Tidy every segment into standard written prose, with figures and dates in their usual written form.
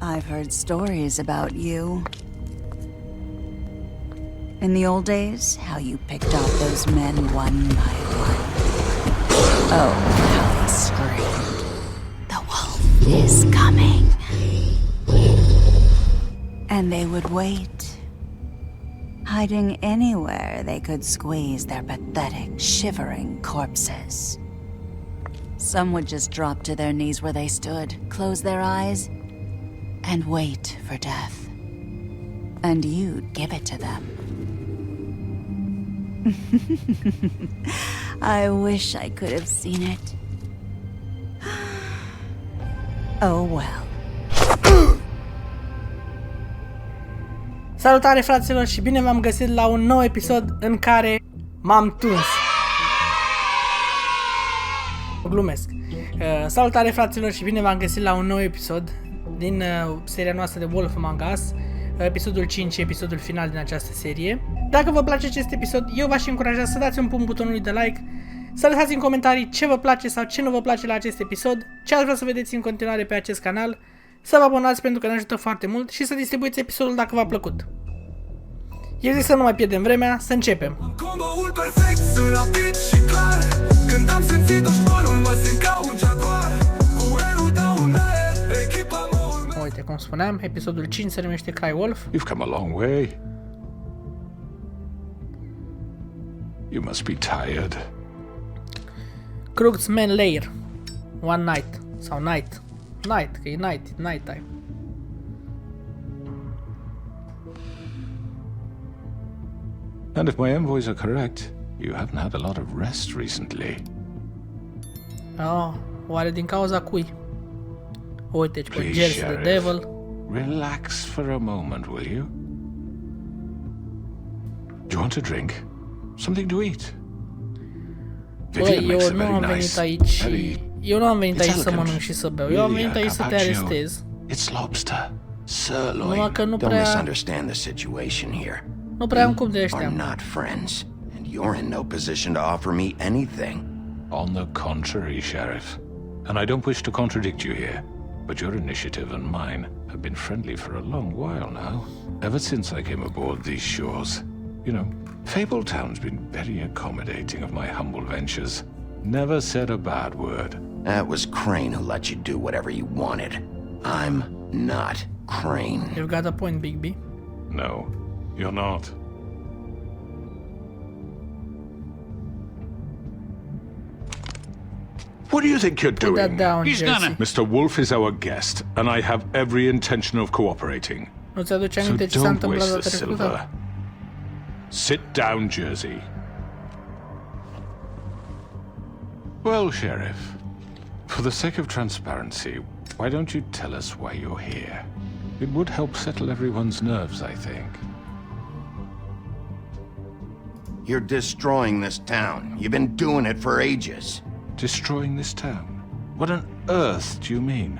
I've heard stories about you. In the old days, how you picked off those men one by one. Oh, how they screamed. The wolf is coming. And they would wait, hiding anywhere they could squeeze their pathetic, shivering corpses. Some would just drop to their knees where they stood, close their eyes, and wait for death. And you'd give it to them. I wish I could have seen it. Oh well. Salutare fraților și bine v-am găsit la un nou episod în care m-am tuns. Glumesc. Salutare fraților și bine v-am găsit la un nou episod din seria noastră de Wolf Among Us, episodul 5, episodul final din această serie. Dacă vă place acest episod, eu v-aș încuraja să dați un pumn butonului de like, să lăsați în comentarii ce vă place sau ce nu vă place la acest episod, ce ați vrea să vedeți în continuare pe acest canal, să vă abonați pentru că ne ajută foarte mult și să distribuiți episodul dacă v-a plăcut. Eu zic să nu mai pierdem vremea, să începem. Combo-ul perfect, sunt rapid și clar. Când am simțit-o școlul, mă simt ca un jaguar. Cu erul dau un aer, echipa mă urmează. Uite, cum spuneam, episodul 5 se numește Cry Wolf. You've come a long way. You must be tired. 𝐂𝐤𝐤 Lair. One night. Sau night. Night, că e night time. And if my envoys are correct, you haven't had a lot of rest recently. Oh, oare din cauza cui? Uite, pe Please, Jersey the Sheriff, Devil. relax for a moment, will you? Do you want a drink? Something to eat? Băi, makes eu a nu very am venit nice, aici. Eu nu am venit It's aici să elegant. mănânc și să beau. Eu am venit aici să te Carpaccio. arestez. It's lobster, sirloin. Numai că nu Don't prea, misunderstand the situation here. nu prea am cum de Are ăștia. not friends, and you're in no position to offer me anything. On the contrary, Sheriff. And I don't wish to contradict you here, but your initiative and mine have been friendly for a long while now. Ever since I came aboard these shores. You know, Fabletown's been very accommodating of my humble ventures. Never said a bad word. That was Crane who let you do whatever you wanted. I'm not Crane. You've got a point, Big B. No, you're not. What do you think you're Put that doing? down, Jersey. Mr. Wolf is our guest, and I have every intention of cooperating. Nu ți-aduce So aminte ce s-a don't întâmplat waste data the trecută? silver. Sit down, Jersey. Well, Sheriff, for the sake of transparency, why don't you tell us why you're here? It would help settle everyone's nerves, I think. You're destroying this town. You've been doing it for ages. Destroying this town? What on earth do you mean?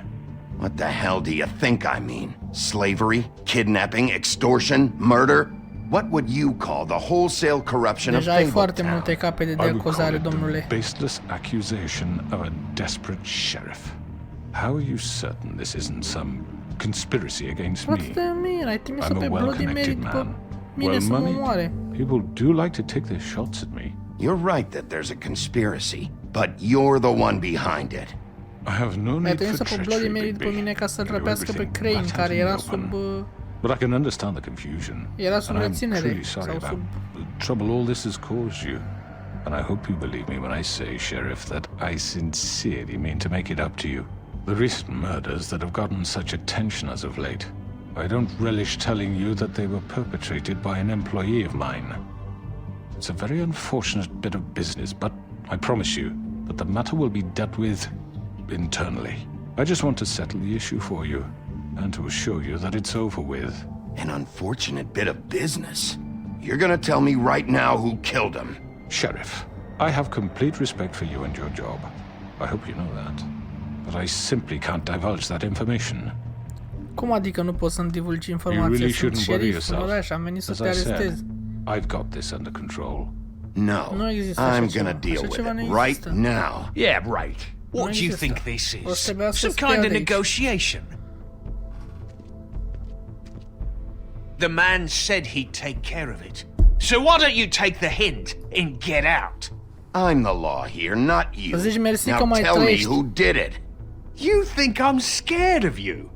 What the hell do you think I mean? Slavery? Kidnapping? Extortion? Murder? What would you call the wholesale corruption of Deja ai foarte Fabletown? multe capete de I would call acuzare, it the domnule. baseless accusation of a desperate sheriff. How are you certain this isn't some conspiracy against Frate me? de mine, ai trimis-o I'm a pe Bloody well-connected Mary după man. mine să mă omoare. People do like to take their shots at me. You're right that there's a conspiracy, but you're the one behind it. I have no Mi-a need for trimis-o pe Bloody treachery, Mary Big după B. mine ca să-l I do răpească pe everything Crane, flat care out in era the sub... open. But I can understand the confusion. Era sub and I'm reținere, truly sorry sau about sub... the trouble all this has caused you. And I hope you believe me when I say, Sheriff, that I sincerely mean to make it up to you. The recent murders that have gotten such attention as of late, I don't relish telling you that they were perpetrated by an employee of mine. It's a very unfortunate bit of business, but I promise you that the matter will be dealt with internally. I just want to settle the issue for you, and to assure you that it's over with. An unfortunate bit of business. You're gonna tell me right now who killed him. Sheriff, I have complete respect for you and your job. I hope you know that. But I simply can't divulge that information. Cum adică nu poți să-mi divulgi You informația? really Sunt shouldn't worry șerif în yourself. oraș, am venit să As te I arestez. said, I've got this under control. No, Nu există așa I'm ceva. gonna deal Așa with ceva nu it există. right now. Yeah, right. What do you există. think this O să is? trebuiască Some să stea kind of de aici. negotiation? The man said he'd take care of it. So why don't you take the hint and get out? I'm the law here, not you. Zici mersi că Now mai tell me trăiești. who did it. You think I'm scared of you?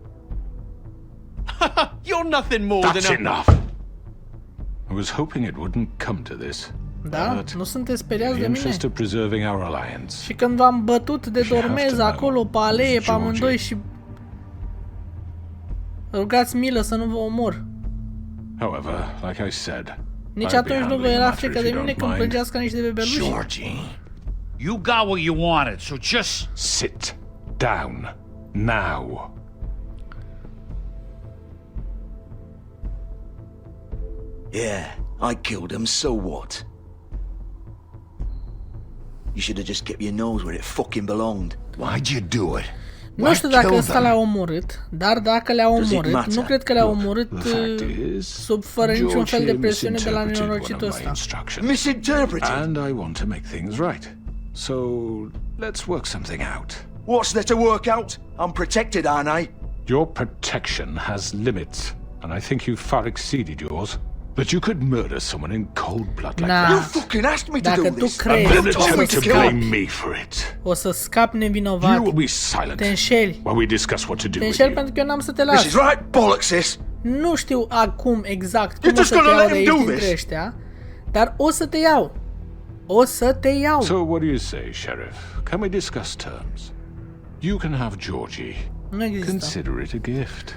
You're nothing more That's than a... enough. I was hoping it wouldn't come to this. Da? But Nu sunteți speriați in de the mine? interest of preserving our alliance, Și când v-am bătut de She has dormez to know. acolo pe alee, pe Georgie. amândoi și... Rugați milă să nu vă omor. however, like I said, Nici I'll be atunci nu vă handling the era matter frică if de you mine don't când mind. plângeați ca niște bebeluși. Georgie, you got what you wanted, so just... Sit down now. Yeah, I killed him, so what? You should have just kept your nose where it fucking belonged. Why'd you do it? Nu Why știu dacă kill ăsta them? le-a omorât, dar dacă le-a Does it omorât, matter? nu cred că le-a omorât The fact is, sub fără niciun fel de Georgie presiune de la misinterpreted one nenorocitul of my ăsta. instructions, Misinterpreted? and I want to make things right. So let's work something out. What's there to work out? I'm protected, aren't I? Your protection has limits, and I think you've far exceeded yours. But you could murder someone in cold blood like Nah. You that, fucking asked me to Dacă do tu this. crezi and then că o attempt să to blame scapi, me for it. o să scapi You nevinovat, will be silent te înșeli. while we discuss what to do Te with înșeli you. pentru că eu n-am să te This las. is right, bollocks this. Nu știu acum exact cum You're o just să te gonna iau let de him aici do dintre this? ăștia, dar o să te iau. O să te iau. So what do you say, Sheriff? Can we discuss terms? You can have Georgie. Nu există. Consider it a gift,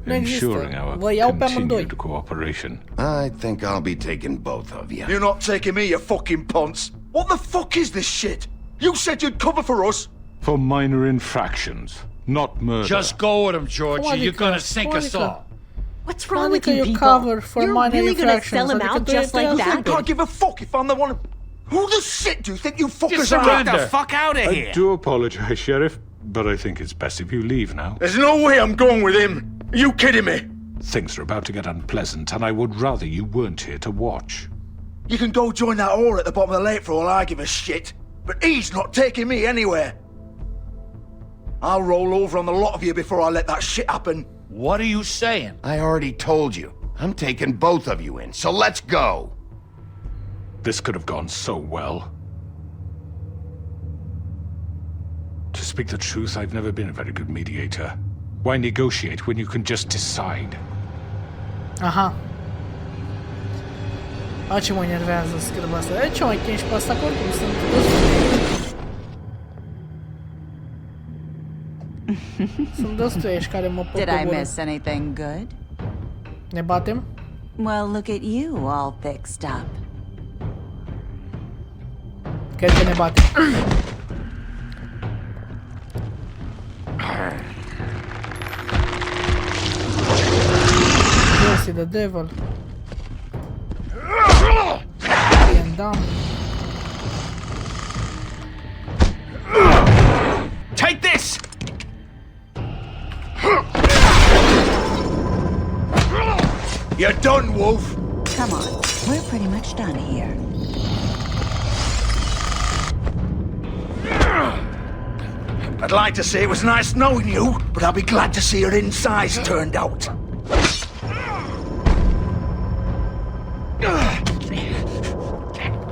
Nu există. ensuring our Vă iau pe amândoi. continued cooperation. I think I'll be taking both of you. You're not taking me, you fucking ponce. What the fuck is this shit? You said you'd cover for us. For minor infractions, not murder. Just go with him, Georgie. Come on, You're gonna Nico. sink Come on, us Nico. all. What's wrong with Adică you you people? cover for You're minor really gonna infractions. sell him Adică out tu just te-ai like You lăsat. think that? I give a fuck if I'm the one? Who the shit do you think you Just fuckers get are? the fuck out of I here. do apologize, Sheriff, but I think it's best if you leave now. There's no way I'm going with him. Are you kidding me? Things are about to get unpleasant, and I would rather you weren't here to watch. You can go join that whore at the bottom of the lake for all I give a shit. But he's not taking me anywhere. I'll roll over on the lot of you before I let that shit happen. What are you saying? I already told you. I'm taking both of you in, so let's go. This could have gone so well. To speak the truth, I've never been a very good mediator. Why negotiate when you can just decide? Aha. A, ce mă enervează să scriu asta. E, ce mai chem și pe asta, că oricum sunt sunt dăstuiești care mă pot Did I coborî. miss anything good? Ne batem? Well, look at you, all fixed up. Cred că ne batem. Mercy the devil. And down. Take this! You're done, Wolf. Come on, we're pretty much done here. I'd like to say it was nice knowing you, but I'll be glad to see your insides turned out.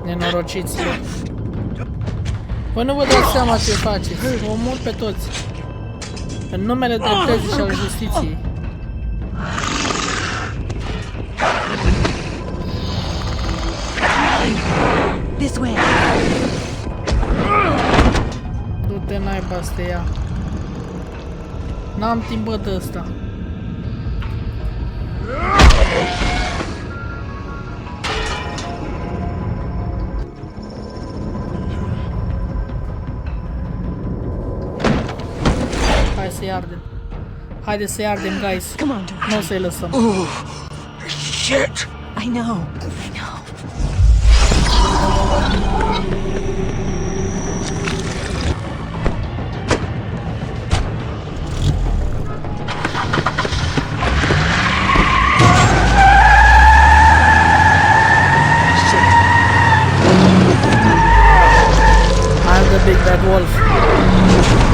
Nenorociților. Păi nu vă dați seama ce faceți. Vă omor pe toți. În numele dreptății și al justiției. This way. Du-te naiba să te ia. N-am timp bă de ăsta. Hai să-i ardem. Haideți să-i ardem, guys. Come on, Nu o să-i lăsăm. Shit! I know. I know. I'm the big bad wolf.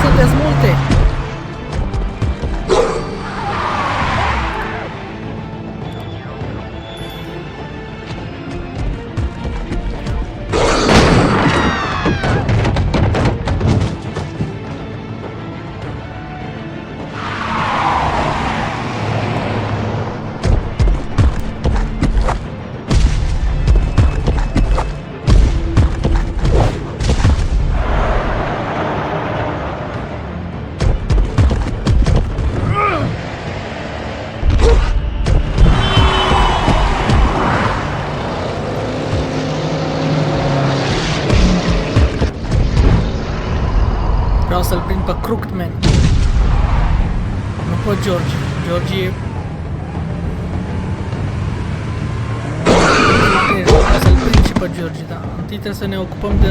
sunteți multe! Vreau să-l prind pe Crooked-Man. Nu pe George. George e... Vreau să-l prind și pe George, da. Întâi trebuie să ne ocupăm de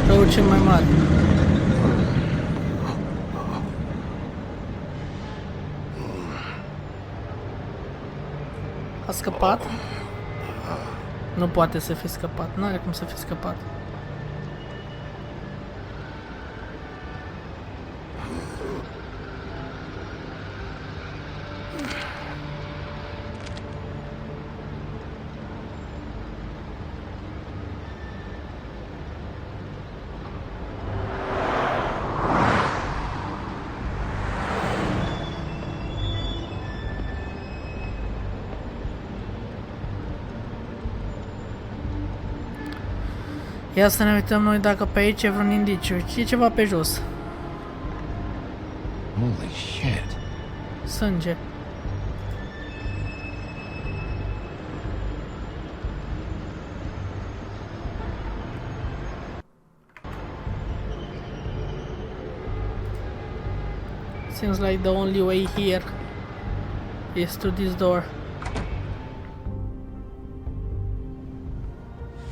răul cel mai mare. A scăpat? Nu poate să fi scăpat. N-are cum să fi scăpat. Ia să ne uităm noi dacă pe aici e vreun indiciu. E ceva pe jos. Holy shit. Sânge. Seems like the only way here is through this door.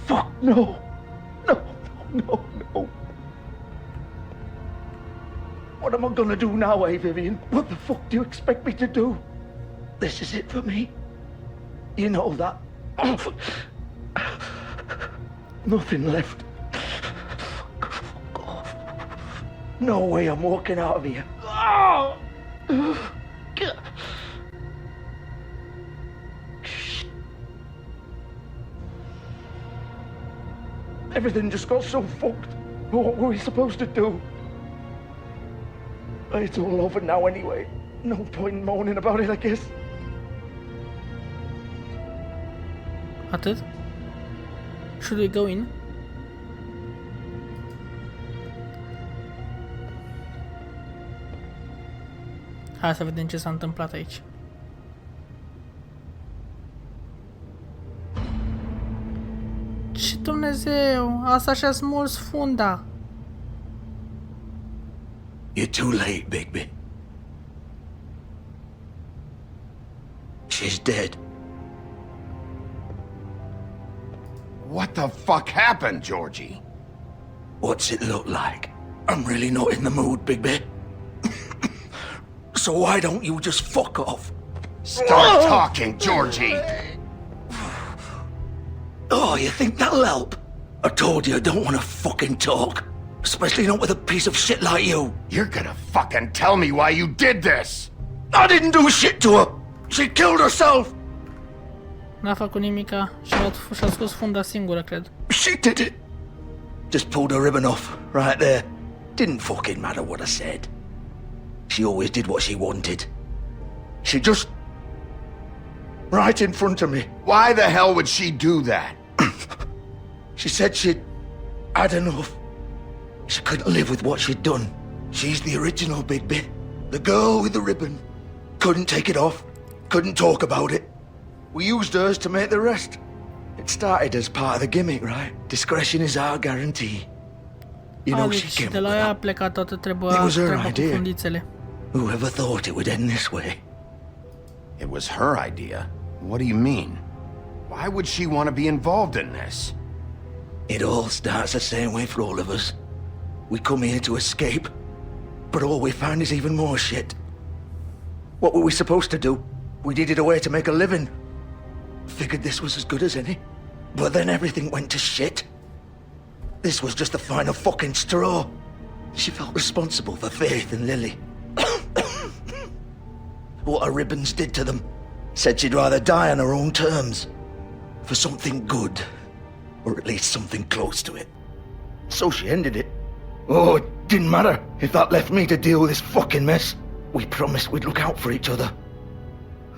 Fuck no! No. What am I gonna do now, Vivian? What the fuck do you expect me to do? This is it for me. You know that. Nothing left. Fuck off. No way I'm walking out of here. Everything just got so fucked. What were we supposed to do? It's all over now anyway. No point in moaning about it, I guess. Atât? Should we go in? Hai să vedem ce s-a întâmplat aici. Ce Dumnezeu, asta și-a smuls funda. You're too late, Bigby. She's dead. What the fuck happened, Georgie? What's it look like? I'm really not in the mood, Bigby. So why don't you just fuck off? Start talking, Georgie! Oh, you think that'll help? I told you I don't want to fucking talk. Especially not with a piece of shit like you. You're gonna fucking tell me why you did this! I didn't do shit to her! She killed herself! N-a făcut nimica și-a scos funda singură, cred. She did it! Just pulled her ribbon off, right there. Didn't fucking matter what I said. She always did what she wanted. She just... right in front of me. Why the hell would she do that? She said she'd had enough. She couldn't live with what she'd done. She's the original Bigby. The girl with the ribbon. Couldn't take it off. Couldn't talk about it. We used hers to make the rest. It started as part of the gimmick, right? Discretion is our guarantee. You know she came de up la with ea a that. plecat toată It was her cu idea. fundițele. Whoever thought it would end this way? It was her idea. What do you mean? Why would she want to be involved in this? It all starts the same way for all of us. We come here to escape, but all we find is even more shit. What were we supposed to do? We needed a way to make a living. Figured this was as good as any. But then everything went to shit. This was just the final fucking straw. She felt responsible for Faith and Lily. What her ribbons did to them. Said she'd rather die on her own terms. For something good. Or at least something close to it. So she ended it. Oh, it didn't matter if that left me to deal with this fucking mess. We promised we'd look out for each other.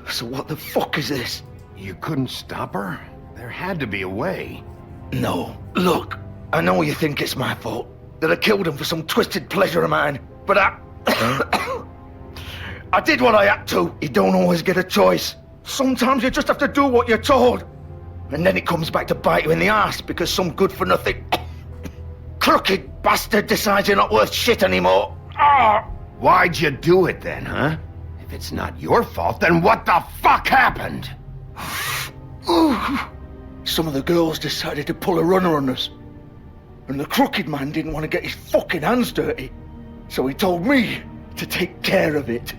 So what the fuck is this? You couldn't stop her? There had to be a way. No. Look, I know you think it's my fault. That I killed him for some twisted pleasure of mine. But I did what I had to. You don't always get a choice. Sometimes you just have to do what you're told. And then it comes back to bite you in the ass because some good-for-nothing crooked bastard decides you're not worth shit anymore. Why'd you do it then, huh? If it's not your fault, then what the fuck happened? Some of the girls decided to pull a runner on us. And the crooked man didn't want to get his fucking hands dirty. So he told me to take care of it.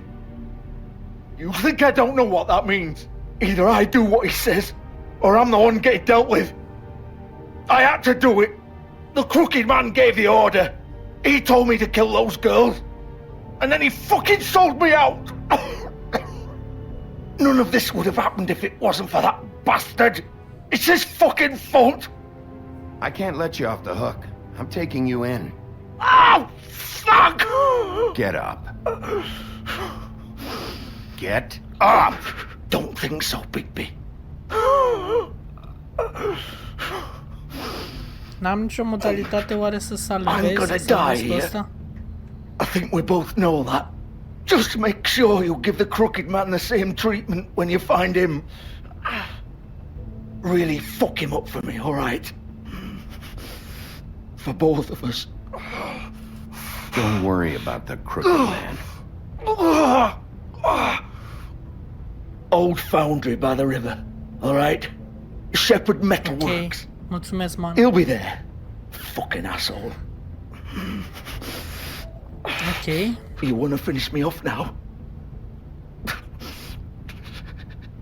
You think I don't know what that means? Either I do what he says, or I'm the one getting dealt with. I had to do it. The crooked man gave the order. He told me to kill those girls. And then he fucking sold me out. None of this would have happened if it wasn't for that bastard. It's his fucking fault. I can't let you off the hook. I'm taking you in. Oh, fuck! Get up. Get up! Don't think so, Bigby. N-am nicio modalitate oare să I'm salvez, gonna să die salvez pe here. ăsta? I think we both know that. Just make sure you give the crooked man the same treatment when you find him. Really fuck him up for me, all right? For both of us. Don't worry about the crooked man. Old foundry by the river, all right? Shepherd Metalworks. Ok, mulțumesc, man. He'll be there. Fucking asshole. Ok. You wanna finish me off now?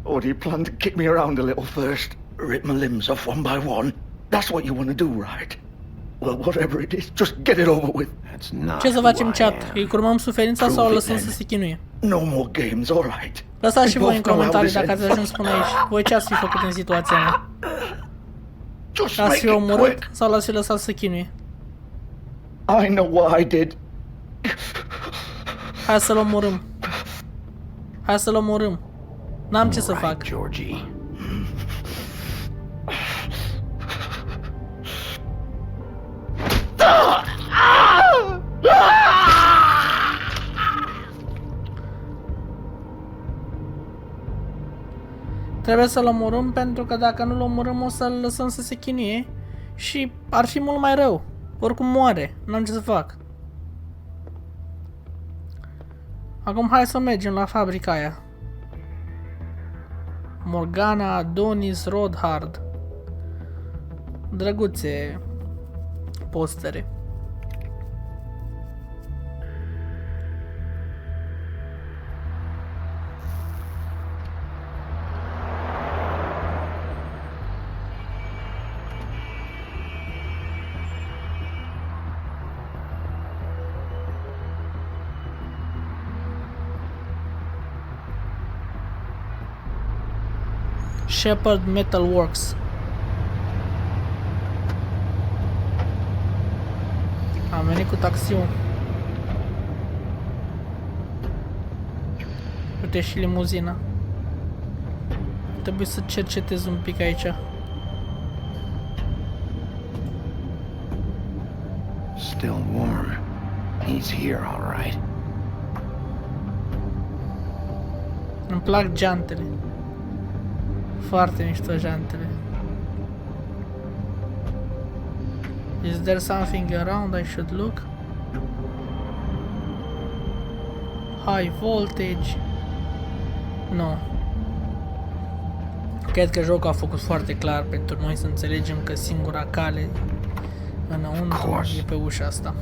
Or do you plan to kick me around a little first? Rip my limbs off one by one? That's what you wanna do, right? Well, whatever it is, just get it over with. That's not Ce să facem, who I chat? am. Îi curmăm suferința sau o lăsăm să se chinuie? No more games, all right? Lăsați și We voi în both know how comentarii this dacă ați ends. ajuns până aici. Voi ce ați fi făcut în situația mea? Just L-ați make fi it omorât quick. sau l-ați fi lăsat să chinuie? I know what I did. Hai să-l omorâm. Hai să-l omorâm. N-am ce să Right, fac. Georgie. Trebuie să-l omorâm pentru că dacă nu-l omorâm o să-l lăsăm să se chinuie și ar fi mult mai rău. Oricum moare. N-am ce să fac. Acum hai să mergem la fabrica aia. Morgana, Adonis, Rodhard. Drăguțe postere. Shepherd Metalworks. Am venit cu taxiul. Uite și limuzina. Trebuie să cercetez un pic aici. Still warm. He's here, all right. Îmi plac geantele. Foarte mișto geantele. Is there something around I should look? High voltage. No. Cred că jocul a făcut foarte clar pentru noi să înțelegem că singura cale înăuntru e pe ușa asta.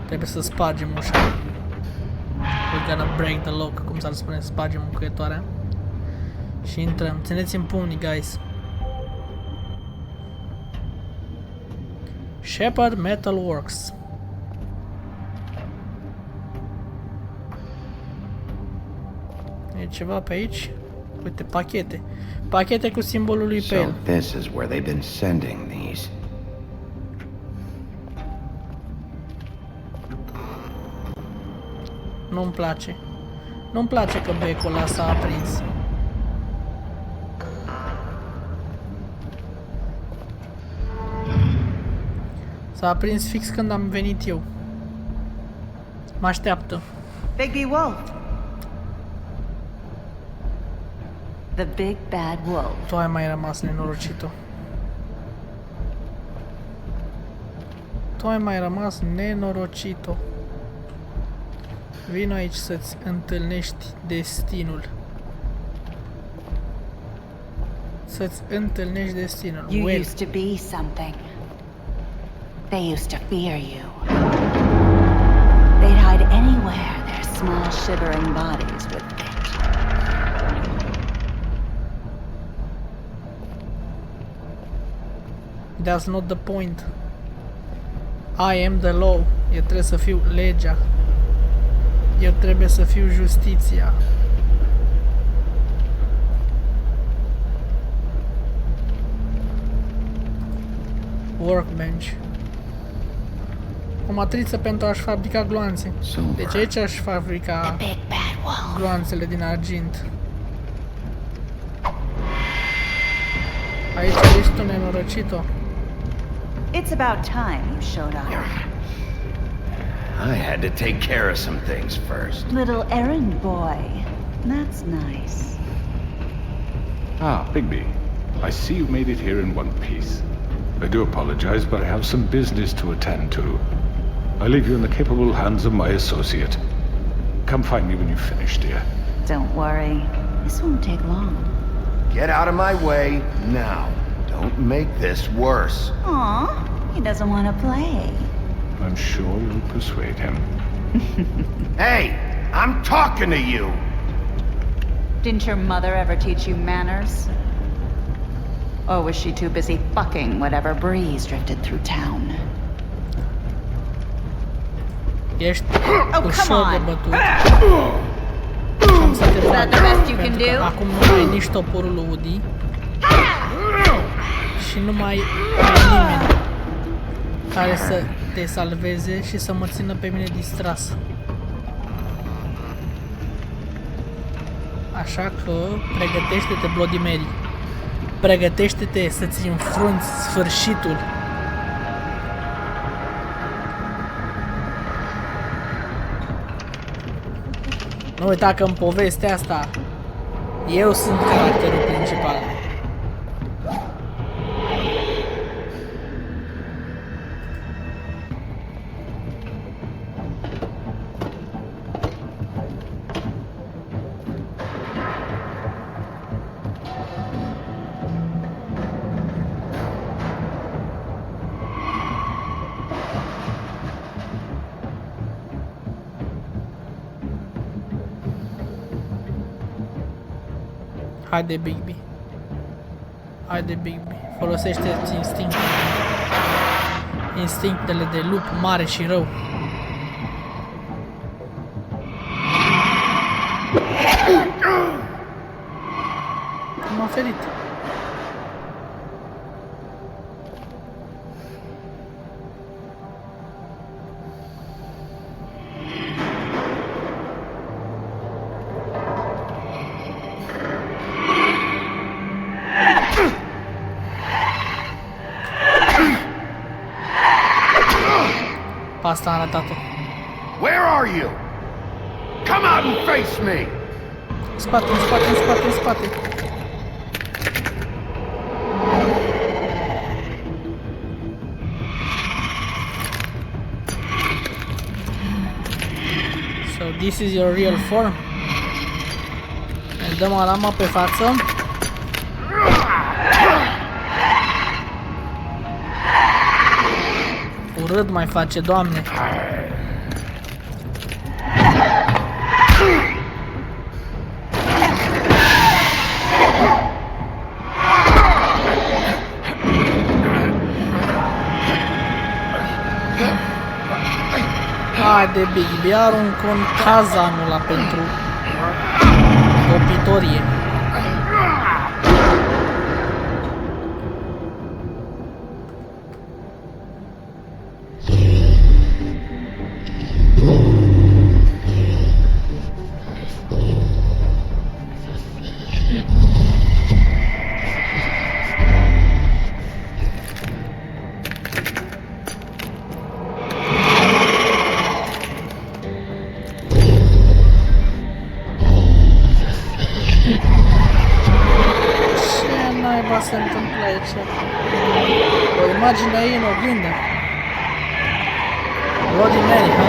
Trebuie să spargem ușa. We're gonna break the lock, cum s-ar spune, spargem încuietoarea. Și intrăm. Țineți în pumnii, guys. Shepherd Metal Works. E ceva pe aici? Uite, pachete. Pachete cu simbolul lui pe So el. this is where they've been sending these. Nu-mi place. Nu-mi place că becul ăla s-a aprins. S-a aprins fix când am venit eu. Mă așteaptă. Big Wolf. The big bad wolf. Tu ai mai rămas nenorocit-o. Tu ai mai rămas nenorocit-o. Vino aici să-ți întâlnești destinul. Să-ți întâlnești destinul. You Well, used to be something. They used to fear you. They'd hide anywhere their small shivering bodies would fit. that's not the point. I am the law. Eu trebuie să fiu legea. Eu trebuie să fiu justiția. Workbench. O matriță pentru a-și fabrica gloanțe. Deci aici aș fabrica gloanțele din argint. Aici ești tu nenorocit-o. It's about time you showed up. I had to take care of some things first. Little errand boy. That's nice. Ah, Bigby. I see you made it here in one piece. I do apologize, but I have some business to attend to. I leave you in the capable hands of my associate. Come find me when you've finished, dear. Don't worry. This won't take long. Get out of my way now. Don't make this worse. Aw, he doesn't want to play. I'm sure you'll persuade him. Hey, I'm talking to you. Didn't your mother ever teach you manners? Or was she too busy fucking whatever breeze drifted through town? Ești come ușor de on. bătut. Am să te Is that bag, the best you can pentru că do? acum nu mai ai nici toporul lui Woody și nu mai ai nimeni care să te salveze și să mă țină pe mine distras. Așa că pregătește-te, Bloody Mary. Pregătește-te să-ți înfrunți sfârșitul. Nu uita că în povestea asta eu sunt caracterul principal. Haide, Bigby. Haide, Bigby. Folosește-ți instinctele de lup mare și rău. M-a ferit. Asta am arătat-o. Where are you? Come out and face me. În spate, în spate, în spate, în spate. So this is your real form. Ne dăm arama pe față. Urât mai face, Doamne. Haide, Big, iar un concazanul ăla pentru copitorie. Se întâmplă aici. O imagine ei în oglindă. Bloody Mary, ha?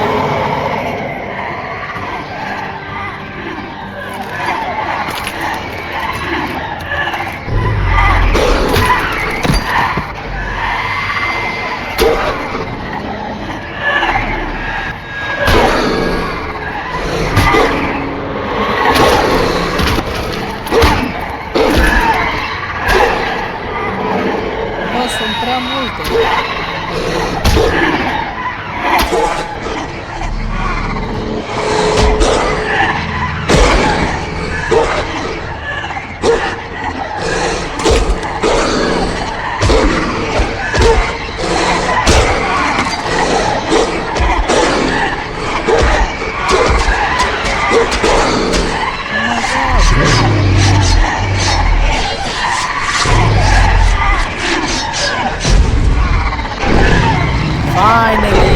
Finally!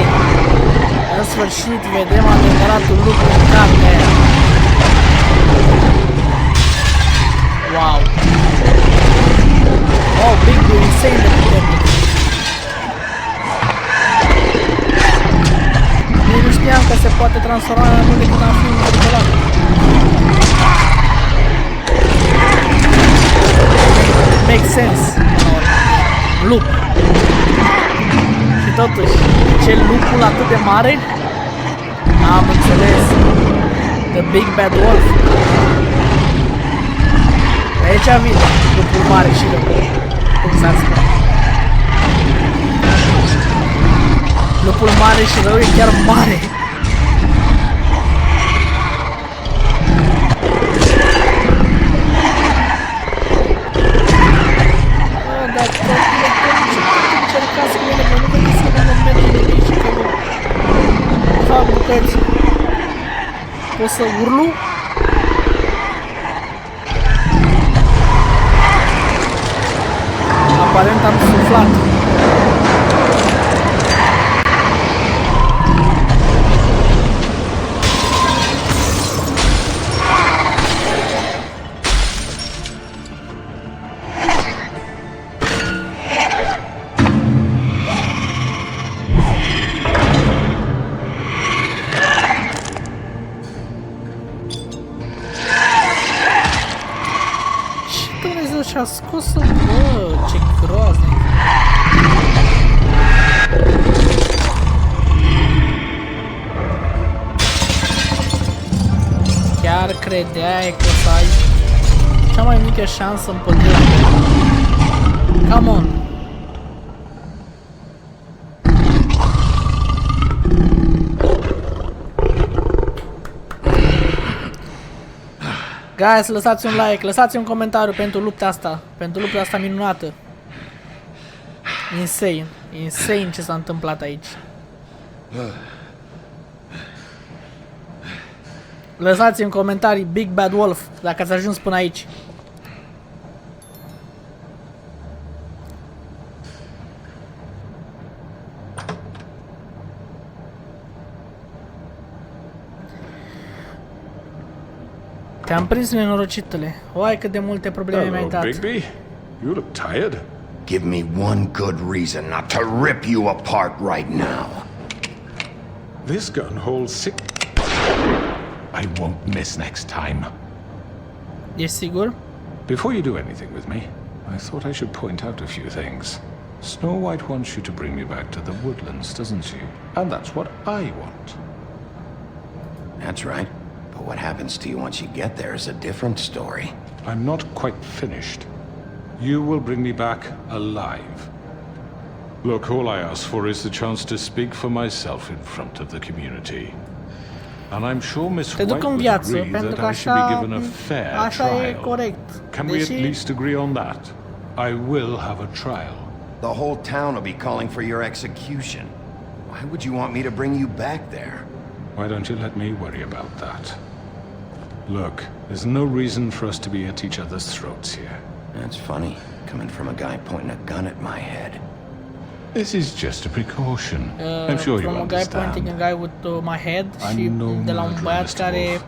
În sfârșit vedem adevăratul lucru în carne. Wow! Oh, Big Blue, insane de puternic. Nici nu știam că se poate transforma mai mult decât am fi un pericolat. Make sense. Lup. Și totuși, ce lupul atât de mare? Am înțeles. The Big Bad Wolf. Aici vine lupul mare și rău. Cum s-ar spune. Lupul mare și rău e chiar mare. Dar încercați cu mine, că nu vedeți să mă numele și că fac bucăți. Pot să urlu? Aparent am suflat. Și-a scos-o, bă, ce groaznic. Chiar credeai că o să ai cea mai mică șansă împotriva mea? Come on. Guys, lăsați un like, lăsați un comentariu pentru lupta asta, minunată. Insane, insane ce s-a întâmplat aici. Lăsați în comentarii Big Bad Wolf dacă ați ajuns până aici. Te-am prins, nenorocitule. Oai, cât de multe probleme mi-ai dat. Bigby, you look tired. Give me one good reason not to rip you apart right now. This gun holds 6. I won't miss next time. Ești sigur? Before you do anything with me, I thought I should point out a few things. Snow White wants you to bring me back to the woodlands, doesn't she? And that's what I want. That's right. But what happens to you once you get there is a different story. I'm not quite finished. You will bring me back alive. Look, all I ask for is the chance to speak for myself in front of the community. And I'm sure Miss Te White duc în would viață, agree pentru that că I should be așa, given a fair așa e trial. corect. Can we at least agree on that? I will have a trial. The whole town will be calling for your execution. Why would you want me to bring you back there? Why don't you let me worry about that? Look, there's no reason for us to be at each other's throats here. That's funny, coming from a guy pointing a gun at my head. This is just a precaution. I'm sure you From a guy pointing a understand. guy with my head și I'm no de la un murderer, băiat Mr. care Wolf.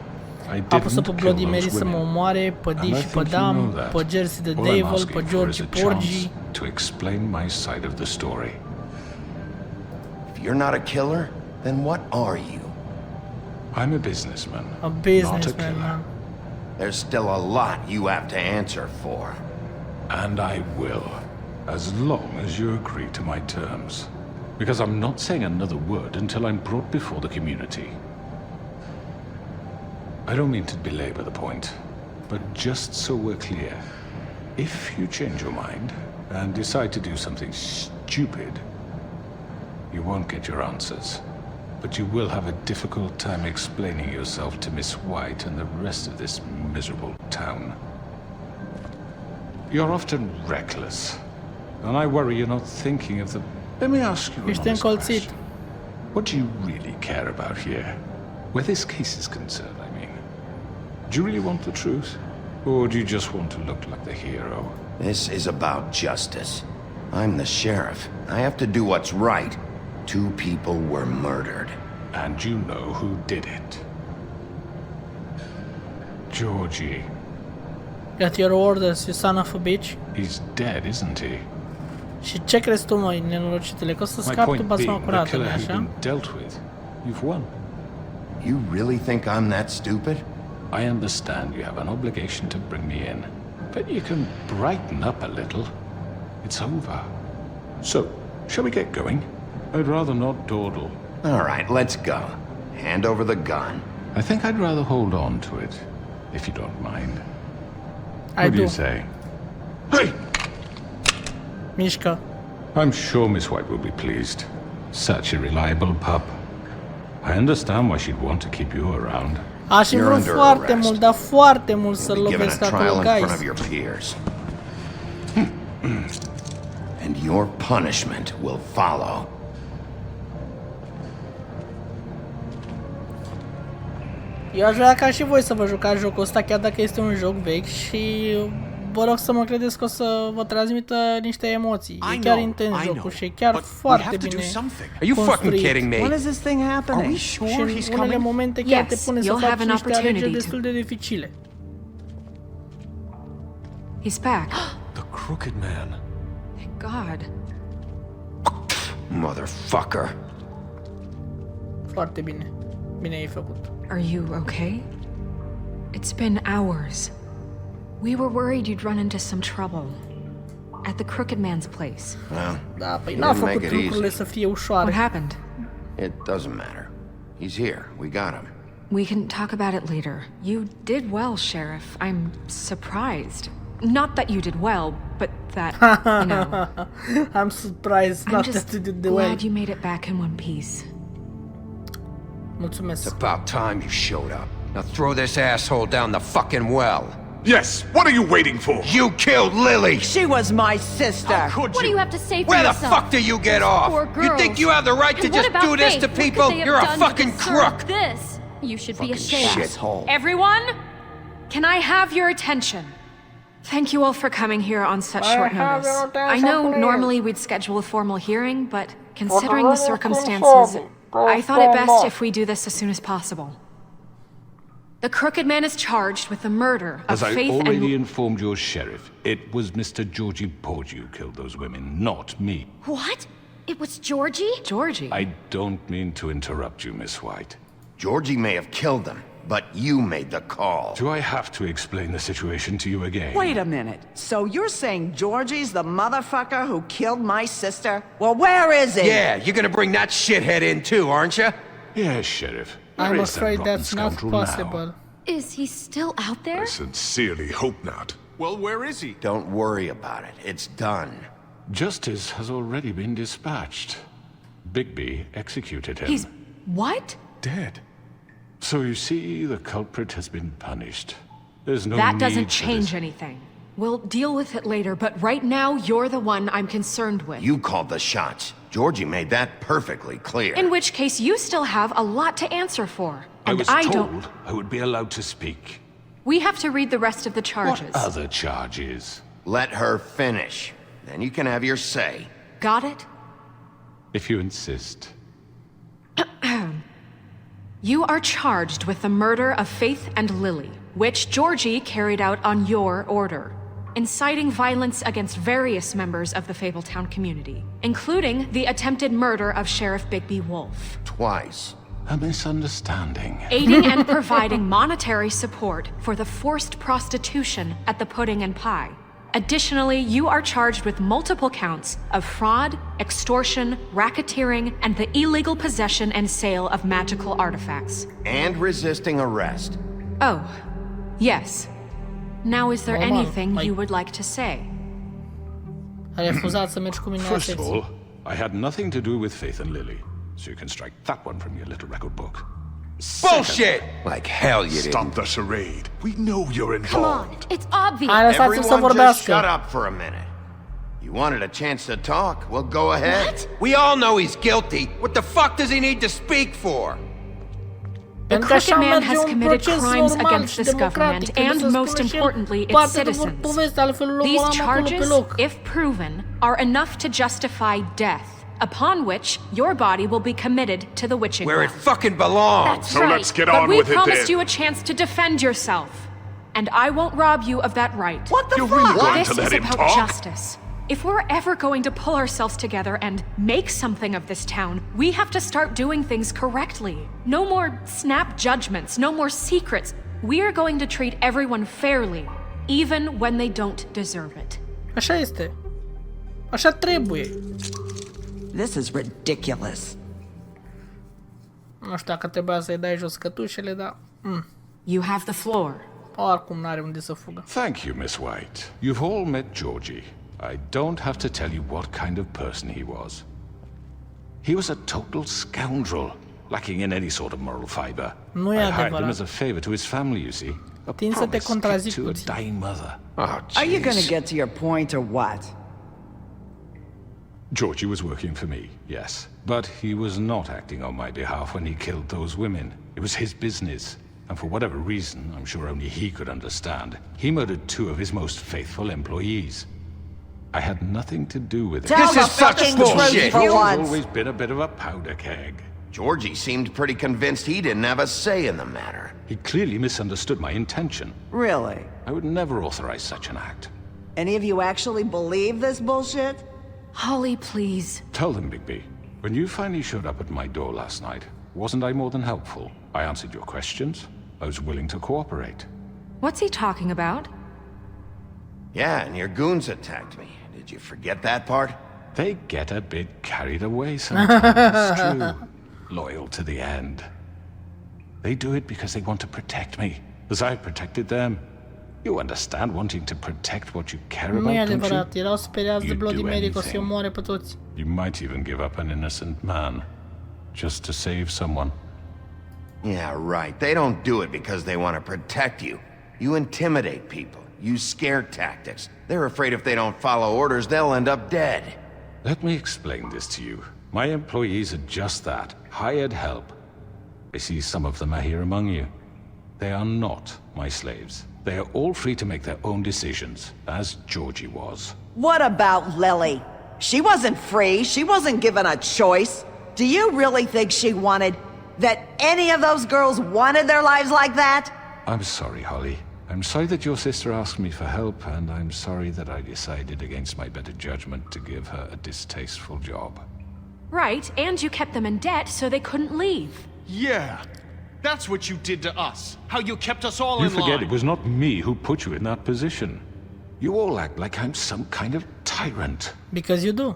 I a pus-o pe didn't Bloody kill Mary those să mă women. omoare, pe And I Dish, pe think you Dam, know that. pe Jersey the All I'm Devil, asking pe for Georgie is a chance Porgy. to explain my side of the story. If you're not a killer, then what are you? I'm a businessman, A not a businessman, killer. man. There's still a lot you have to answer for. And I will, as long as you agree to my terms. Because I'm not saying another word until I'm brought before the community. I don't mean to belabor the point, but just so we're clear, if you change your mind and decide to do something stupid, you won't get your answers. But you will have a difficult time explaining yourself to Miss White and the rest of this miserable town. You're often reckless, and I worry you're not thinking of the... Let me ask you an Ești honest încolțit. question. What do you really care about here? Where this case is concerned, I mean. Do you really want the truth? Or do you just want to look like the hero? This is about justice. I'm the sheriff. I have to do what's right. 2 people were murdered. And you know who did it. Georgie. At your orders, you son of a bitch. He's dead, isn't he? Și ce crezi tu, măi, nenorocitele? Că o să My scapi tu point basma being, the curată, killer has așa? been dealt with. You've won. You really think I'm that stupid? I understand you have an obligation to bring me in, but you can brighten up a little. It's over. So, shall we get going? I'd rather not dawdle. All right, let's go. Hand over the gun. I think I'd rather hold on to it, if you don't mind. I What do you do. say? Hey! Mișcă. I'm sure Miss White will be pleased. Such a reliable pup. I understand why she'd want to keep you around. Aș fi You're vrut under foarte arrest. mult, dar foarte mult să-l You'll be given lovesc a acolo, trial in front of guys. your peers. And your punishment will follow. Eu aș vrea ca și voi să vă jucați jocul ăsta, chiar dacă este un joc vechi și vă rog să mă credeți că o să vă transmită niște emoții. E chiar intens jocul și e chiar foarte bine Are you fucking construit. kidding me? When is this thing happening? Are we Și sure în he's unele coming? momente chiar te Yes, pune să you'll faci have an niște alegeri opportunity destul de dificile. He's back. The Crooked Man. Thank God. Motherfucker. Foarte bine. Bine ai făcut. Are you okay? It's been hours. We were worried you'd run into some trouble. At the Crooked Man's place. Well, Da, păi you n-a didn't make făcut it lucrurile easy. să fie What ușoare. happened? It doesn't matter. He's here. We got him. We can talk about it later. You did well, Sheriff. I'm surprised. Not that you did well, but that, you know, I'm surprised, I'm not just that you did well. glad you made it back in one piece. Mulțumesc. About time you showed up. Now throw this asshole down the fucking well. Yes, what are you waiting for? You killed Lily! She was my sister. Could What do you have to say for Where the yourself? fuck do you get off? Poor You think girls. you have the right to And what just about do this Faith? to What could people? they have You're a done to fucking deserve crook! This. You should be Fucking ashamed. shithole. Everyone, can I have your attention? Thank you all for coming here on such short notice. I know normally we'd schedule a formal hearing, but considering the circumstances, I thought it best if we do this as soon as possible. The Crooked Man is charged with the murder of As I Faith already and... informed your sheriff, it was Mr. Georgie Porgy who killed those women, not me. What? It was Georgie? Georgie. I don't mean to interrupt you, Miss White. Georgie may have killed them, but you made the call. Do I have to explain the situation to you again? Wait a minute. So you're saying Georgie's the motherfucker who killed my sister? Well, where is he? Yeah, you're gonna bring that shithead in too, aren't you? Yes, Sheriff. Where I'm is that afraid rotten that's not scoundrel now? possible. Is he still out there? I sincerely hope not. Well, where is he? Don't worry about it. It's done. Justice has already been dispatched. Bigby executed him. He's... what? Dead. So you see, the culprit has been punished. There's no That need doesn't for change this. anything. We'll deal with it later, but right now, you're the one I'm concerned with. You called the shots. Georgie made that perfectly clear. In which case, you still have a lot to answer for. I And was I told don't... I would be allowed to speak. We have to read the rest of the charges. What other charges? Let her finish. Then you can have your say. Got it? If you insist. You are charged with the murder of Faith and Lily, which Georgie carried out on your order, inciting violence against various members of the Fabletown community, including the attempted murder of Sheriff Bigby Wolf. Twice. A misunderstanding. Aiding and providing monetary support for the forced prostitution at the Pudding and Pie. Additionally, you are charged with multiple counts of fraud, extortion, racketeering, and the illegal possession and sale of magical artifacts. And resisting arrest. Oh, yes. Now, is there Normal, anything like- you would like to say? A refuzat să mergi cu mine la First of secție. all, I had nothing to do with Faith and Lily, so you can strike that one from your little record book. Bullshit! Like hell you didn't. Stop the charade. We know you're Come on, involved. it's obvious. Hai, lăsați-l să Everyone just vorbească. shut up for a minute. You wanted a chance to talk? Well, go ahead. What? We all know he's guilty. What the fuck does he need to speak for? The Pentru că așa Crooked Man merge has un committed proces crimes normal against și this democratic. government Trebuie and, să most spună și el importantly, its toată citizens. povestea, altfel îl These luăm acolo pe charges, loc. if proven, are enough to justify death, upon which your body will be committed to the witching Where it well. fucking belongs. That's So right. let's get But on we with it promised then. you a chance to defend yourself, and I won't rob you of that right. What the You're fuck? really going This to let is him about talk? justice. If we're ever going to pull ourselves together and make something of this town, we have to start doing things correctly. No more snap judgments, no more secrets. We are going to treat everyone fairly, even when they don't deserve it. Așa este. Așa trebuie. This is ridiculous. Nu știu dacă trebuia să-i dai jos cătușele, dar... You have the floor. Oricum n-are unde să fugă. Thank you, Miss White. You've all met Georgie. I don't have to tell you what kind of person he was. He was a total scoundrel, lacking in any sort of moral fiber. Nu e I hired him adevărat. as a favor to his family, you see. A Tin să te promise contrazic kept to puțin. a dying mother. Oh, Are you gonna jeez. get to your point or what? Georgie was working for me, yes. But he was not acting on my behalf when he killed those women. It was his business. And for whatever reason, I'm sure only he could understand, he murdered two of his most faithful employees. I had nothing to do with it. Tell This the is such fucking bullshit. truth for He's once. always been a bit of a powder keg. Georgie seemed pretty convinced he didn't have a say in the matter. He clearly misunderstood my intention. Really? I would never authorize such an act. Any of you actually believe this bullshit? Holly, please. Tell them, Bigby, when you finally showed up at my door last night, wasn't I more than helpful? I answered your questions. I was willing to cooperate. What's he talking about? Yeah, and your goons attacked me. Did you forget that part? They get a bit carried away sometimes, it's true. Loyal to the end. They do it because they want to protect me, as I've protected them. You understand wanting to protect what you care Nu e about, don't you? adevărat. Erau speriați de You'd Bloody do Mary că o să-i anything. omoare pe toți. You might even give up an innocent man, just to save someone. Yeah, right. They don't do it because they want to protect you. You intimidate people, use scare tactics. They're afraid if they don't follow orders, they'll end up dead. Let me explain this to you. My employees are just that, hired help. I see some of them are here among you. They are not my slaves. They are all free to make their own decisions, as Georgie was. What about Lily? She wasn't free. She wasn't given a choice. Do you really think she wanted... that any of those girls wanted their lives like that? I'm sorry, Holly. I'm sorry that your sister asked me for help, and I'm sorry that I decided against my better judgment to give her a distasteful job. Right, and you kept them in debt so they couldn't leave. Yeah. That's what you did to us. How you kept us all You in forget line. it was not me who put you in that position. You all act like I'm some kind of tyrant. Because you do.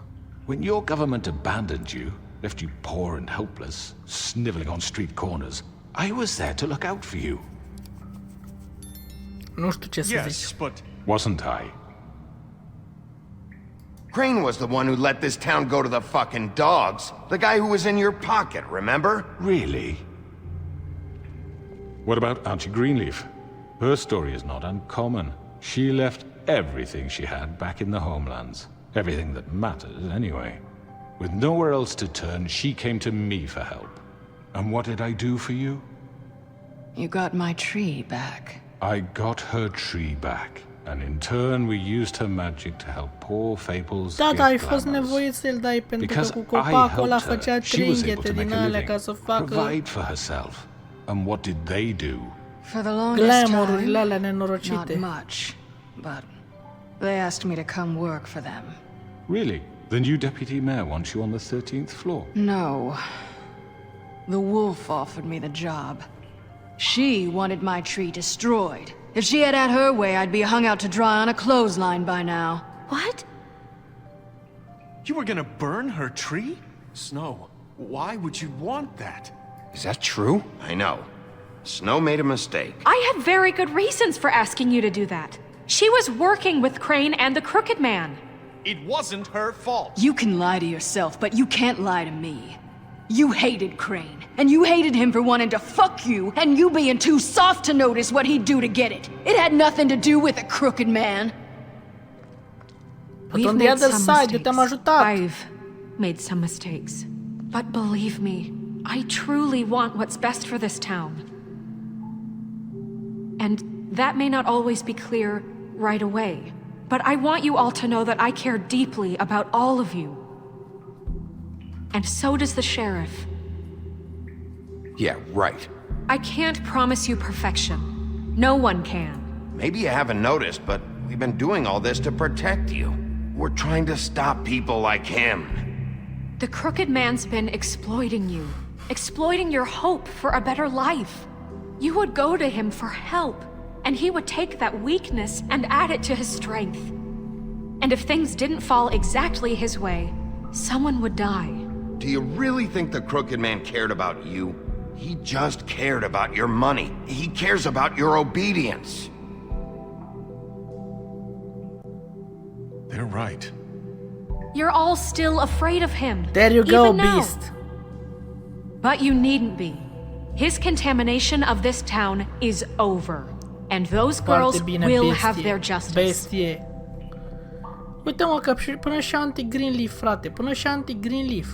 When your government abandoned you, left you poor and helpless, sniveling on street corners, I was there to look out for you. Nu știu ce să Yes, zic. but Wasn't I? Crane was the one who let this town go to the fucking dogs. The guy who was in your pocket, remember? Really? What about Auntie Greenleaf? Her story is not uncommon. She left everything she had back in the homelands. Everything that matters, anyway. With nowhere else to turn, she came to me for help. And what did I do for you? You got my tree back. I got her tree back. And in turn, we used her magic to help poor Faples Da, get da, ai fost glamours. nevoit să-l dai pentru că Because cu I copacul ăla helped her, făcea she was able tringhete to make din a alea living, ca să facă provide for herself. And what did they do? For the longest glamour-urile alea time, not nenorocite. much, but they asked me to come work for them. Really? The new deputy mayor wants you on the 13th floor. No. The wolf offered me the job. She wanted my tree destroyed. If she had her way, I'd be hung out to dry on a clothesline by now. What? You were gonna burn her tree? Snow, why would you want that? Is that true? I know. Snow made a mistake. I had very good reasons for asking you to do that. She was working with Crane and the Crooked Man. It wasn't her fault. You can lie to yourself, but you can't lie to me. You hated Crane, and you hated him for wanting to fuck you, and you being too soft to notice what he'd do to get it. It had nothing to do with the Crooked Man. But on the other side, te-am ajutat. I've made some mistakes. But believe me, I truly want what's best for this town. And that may not always be clear right away. But I want you all to know that I care deeply about all of you. And so does the sheriff. Yeah, right. I can't promise you perfection. No one can. Maybe you haven't noticed, but we've been doing all this to protect you. We're trying to stop people like him. The Crooked Man's been exploiting you. Exploiting your hope for a better life. You would go to him for help, and he would take that weakness and add it to his strength. And if things didn't fall exactly his way, someone would die. Do you really think the Crooked Man cared about you? He just cared about your money. He cares about your obedience. They're right. You're all still afraid of him. There you go, even now. beast. But you needn't be. His contamination of this town is over. And those girls Foarte bine, will bestie. have their justice. Bestie. Uite mă, că până și anti-Greenleaf, frate. Până și anti-Greenleaf.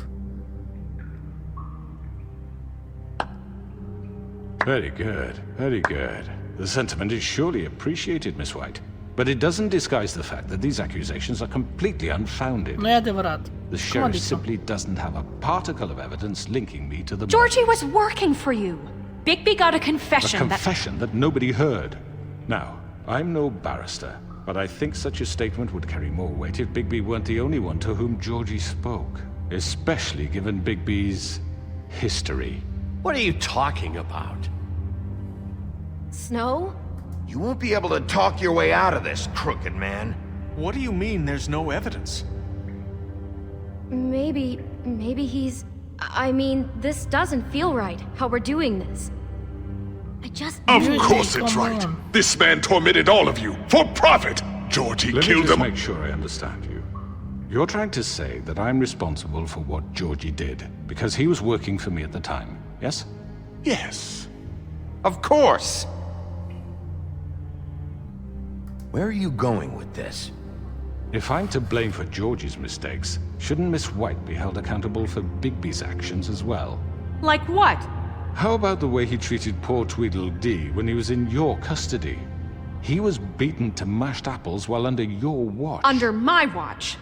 Very good, very good. The sentiment is surely appreciated, Miss White. But it doesn't disguise the fact that these accusations are completely unfounded. Nu e adevărat. The sheriff simply doesn't have a particle of evidence linking me to the Georgie murders. was working for you. Bigby got a confession A confession that nobody heard. Now, I'm no barrister, but I think such a statement would carry more weight if Bigby weren't the only one to whom Georgie spoke. Especially given Bigby's history. What are you talking about? Snow? You won't be able to talk your way out of this, Crooked Man. What do you mean there's no evidence? Maybe he's... I mean, this doesn't feel right, how we're doing this. I just... Of Georgie, course it's come right. on. This man tormented all of you for profit. Georgie Let me killed just them. make sure I understand you. You're trying to say that I'm responsible for what Georgie did because he was working for me at the time, yes? Yes. Of course. Where are you going with this? If I'm to blame for Georgie's mistakes, shouldn't Miss White be held accountable for Bigby's actions as well? Like what? How about the way he treated poor Tweedledee when he was in your custody? He was beaten to mashed apples while under your watch. Under my watch.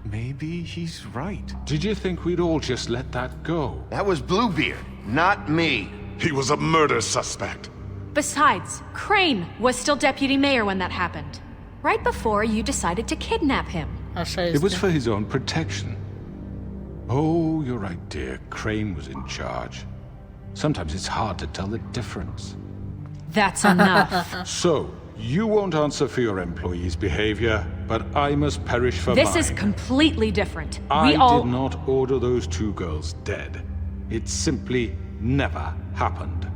Maybe he's right. Did you think we'd all just let that go? That was Bluebeard, not me. He was a murder suspect. Besides, Crane was still deputy mayor when that happened. Right before you decided to kidnap him. Așa It was este. for his own protection. Oh, you're right, dear. Crane was in charge. Sometimes it's hard to tell the difference. That's enough. So, you won't answer for your employees' behavior, but I must perish for This mine. is completely different. I We all... did not order those two girls dead. It simply never happened.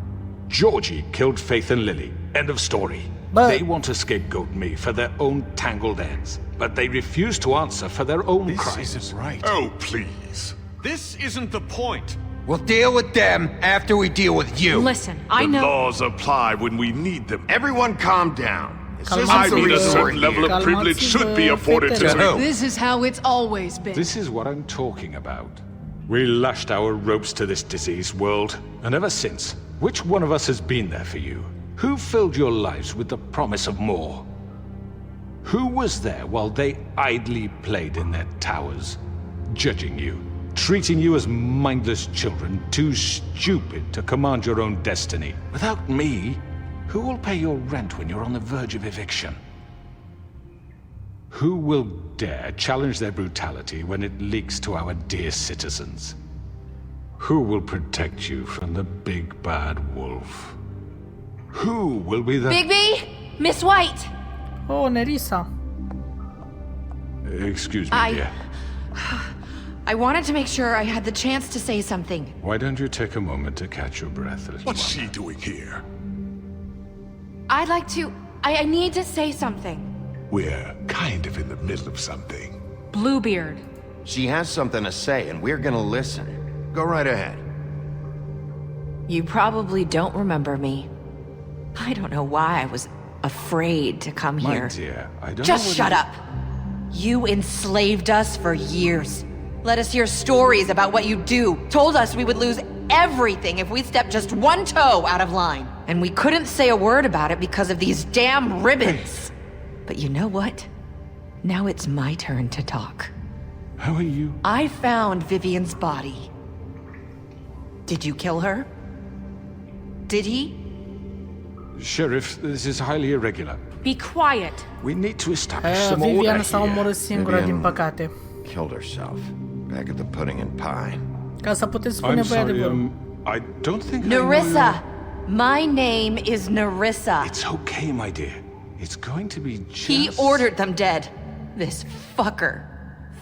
Georgie killed Faith and Lily. End of story. But- They want to scapegoat me for their own tangled ends. but they refuse to answer for their own crimes. This isn't right. Oh, please. This isn't the point. We'll deal with them after we deal with you. Listen, I The know. laws apply when we need them. Everyone calm down. This Calmați-vă. I isn't mean, a the certain resort level here. of privilege should be afforded to Calmați-vă, me. This is how it's always been. This is what I'm talking about. We lashed our ropes to this diseased world, and ever since, which one of us has been there for you? Who filled your lives with the promise of more? Who was there while they idly played in their towers, judging you, treating you as mindless children, too stupid to command your own destiny? Without me, who will pay your rent when you're on the verge of eviction? Who will dare challenge their brutality when it leaks to our dear citizens? Who will protect you from the big bad wolf? Who will be the... Bigby! Miss White! Oh, Nerissa. Excuse me, dear. I wanted to make sure I had the chance to say something. Why don't you take a moment to catch your breath a little What's while? she doing here? I'd like to... I need to say something. We're kind of in the middle of something. Bluebeard. She has something to say, and we're gonna listen. Go right ahead. You probably don't remember me. I don't know why I was afraid to come My here. dear, I don't Just know what shut you- up! You enslaved us for years. Let us hear stories about what you do. Told us we would lose everything if we stepped just one toe out of line. And we couldn't say a word about it because of these damn ribbons. But you know what? Now it's my turn to talk. How are you? I found Vivian's body. Did you kill her? Did he? Sheriff, this is highly irregular. Be quiet. We need to establish some order Vivian s-a here. omorât singura, din păcate. Killed herself. Back at the Pudding and Pie. Ca să puteți spune I'm voi sorry, adevărul. I don't think I know Nerissa! My name is Nerissa. you. It's okay, my dear. It's going to be just... He ordered them dead. This fucker.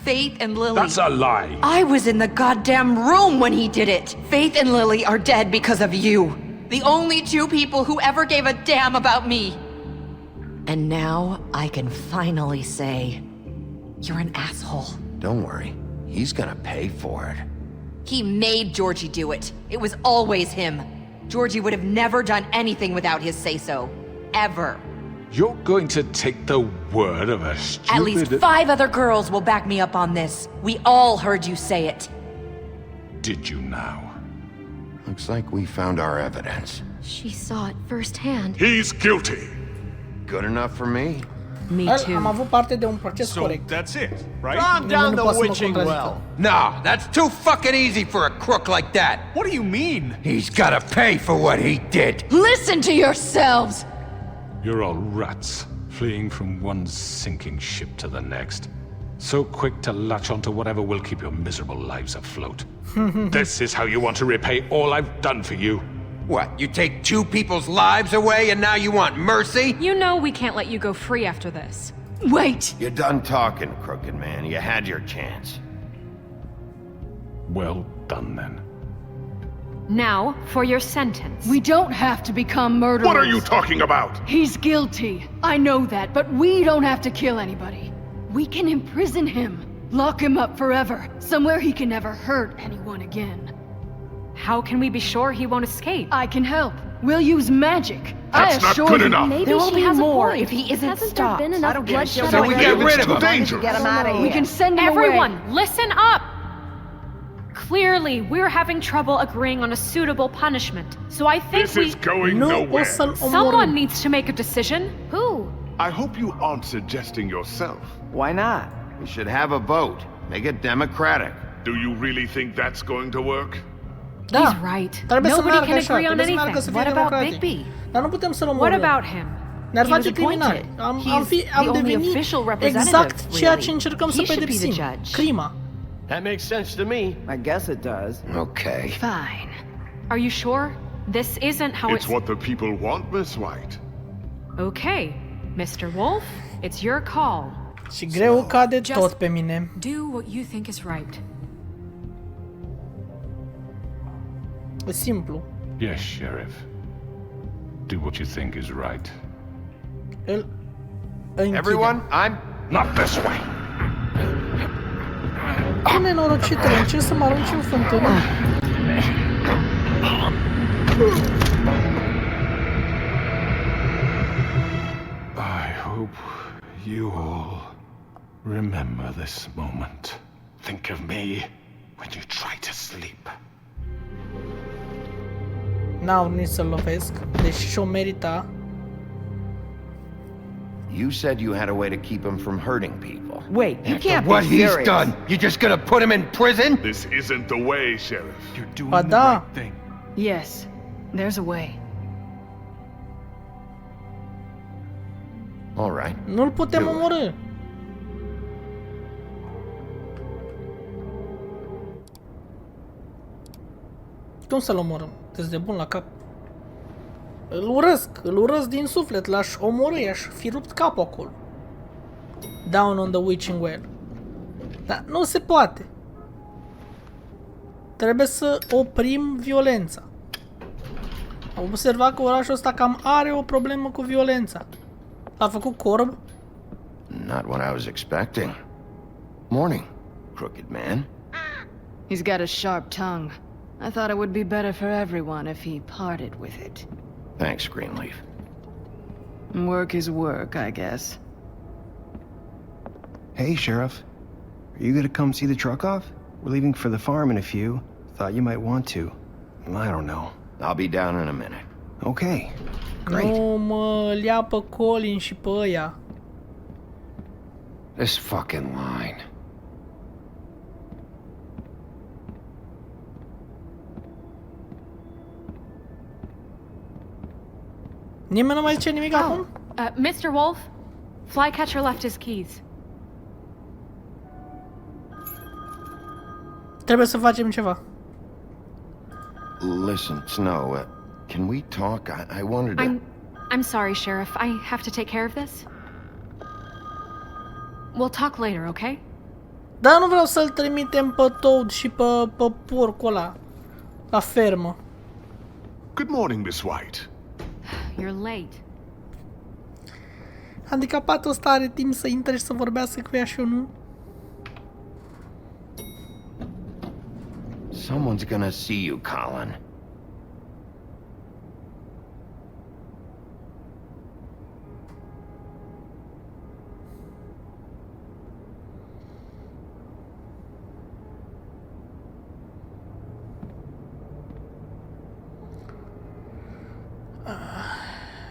Faith and Lily. That's a lie. I was in the goddamn room when he did it. Faith and Lily are dead because of you. The only two people who ever gave a damn about me. And now I can finally say, you're an asshole. Don't worry. He's gonna pay for it. He made Georgie do it. It was always him. Georgie would have never done anything without his say-so. Ever. You're going to take the word of a stupid... At least 5 other girls will back me up on this. We all heard you say it. Did you now? Looks like we found our evidence. She saw it firsthand. He's guilty. Good enough for me. Me Am avut parte de un proces So corect. that's it, right? Nimeni nu poate să mă contrazică. Nah, that's too fucking easy for a crook like that. What do you mean? He's gotta pay for what he did. Listen to yourselves! You're all rats, fleeing from one sinking ship to the next. So quick to latch onto whatever will keep your miserable lives afloat. This is how you want to repay all I've done for you. What, you take 2 people's lives away and now you want mercy? You know we can't let you go free after this. Wait! You're done talking, crooked man. You had your chance. Well done, then. Now, for your sentence. We don't have to become murderers. What are you talking about? He's guilty. I know that, but we don't have to kill anybody. We can imprison him. Lock him up forever. Somewhere he can never hurt anyone again. How can we be sure he won't escape? I can help. We'll use magic. That's I not assure good you. enough. Maybe There will she be has more a point if he isn't Hasn't stopped. there been enough bloodshed? So we get rid of him. Danger. Get him out of here. We can send him Everyone, away. listen up! Clearly, we're having trouble agreeing on a suitable punishment. So I think This is going Nu o nowhere. să-l someone omorâm. needs to make a decision. Who? I hope you aren't suggesting yourself. Why not? We should have a vote. Make it democratic. Do you really think that's going to work? Da, He's right. trebuie să Nobody meargă can așa, agree on trebuie să meargă anything. să fie What about democratic. Bigby? Dar nu putem să-l What omorâm. about him? Ne-ar He was face criminali. appointed. Am He's the only devenit official representative, exact ceea really. ce încercăm He să should be the pedepsim. judge. Crima. That makes sense to me. I guess it does. Okay. Fine. Are you sure? This isn't how It's what the people want, Miss White. Okay, Mr. Wolf, it's your call. Și greu cade Just tot pe mine. Do what you think is right. E simplu. Yes, Sheriff. Do what you think is right. Îl închide. Everyone, Not this way. Ce nenorocitule, încerc să mă arunci în fântână. I hope you all remember this moment. Think of me when you try to sleep. N-au nici să-l lovesc, deși și-o merita. You said you had a way to keep him from hurting people. Wait, you After can't what be he's serious. done, you're just gonna put him in prison? This isn't the way, Sheriff. You're doing Ba the da. right thing. Yes, there's a way. All right. Nu-l putem Do it. omorâ. Cum să-l omorâm? Te-s de bun la cap. Îl urăsc din suflet, l-aș omorâ, i-aș fi rupt capul acolo. Down on the witching well. Dar nu se poate. Trebuie să oprim violența. Am observat că orașul ăsta cam are o problemă cu violența. L-a făcut corb? Not what I was expecting. Morning, crooked man. He's got a sharp tongue. I thought it would be better for everyone if he parted with it. Thanks, Greenleaf. Work is work, I guess. Hey, Sheriff. Are you gonna come see the truck off? We're leaving for the farm in a few. Thought you might want to. I don't know. I'll be down in a minute. Okay. Great. Nu mă, îl ia pe Colin și pe ăia. This fucking line. Nimeni nu mai zice nimic acum? Mr. Wolf, Flycatcher left his keys. Trebuie să facem ceva. Listen, Snow, can we talk? I wanted to... I'm sorry, Sheriff. I have to take care of this. We'll talk later, okay? Dar nu vreau să-l trimitem pe Toad și pe porcul ăla la fermă. Good morning, Miss White. You're late. Handicapatul ăsta are timp să intre și să vorbească cu ea și eu nu. Someone's gonna see you, Colin.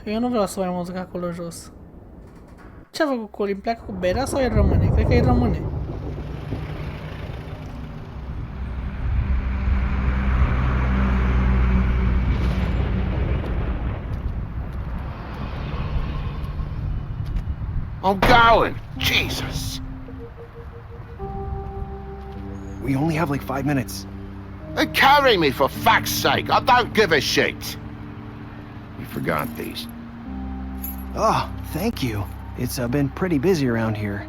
Eu nu vreau să mai mă duc acolo jos. Ce a făcut Colin? Pleacă cu berea sau el rămâne? Cred că el rămâne. I'm going! Jesus! We only have like 5 minutes. Carry me, for fuck's sake! I don't give a shit! You forgot these. Oh, thank you. It's been pretty busy around here.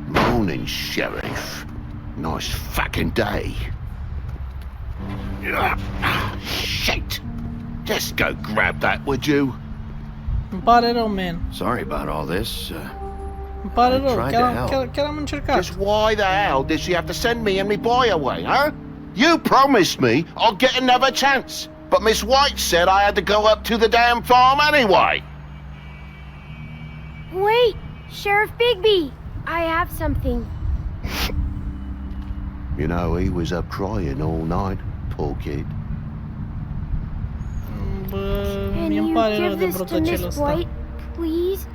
Morning, Sheriff. Nice fucking day. Shit! Just go grab that, would you? Îmi pare rău, man. Sorry about all this. Îmi pare I rău. tried to help. Chiar am încercat. Just why the hell did she have to send me and me boy away, huh? You promised me I'd get another chance, but Miss White said I had to go up to the damn farm anyway. Wait, Sheriff Bigby, I have something. You know, he was up crying all night, poor kid. Bă, Can mi-e you pare rău give de this to brotocelul Miss ăsta. White, please?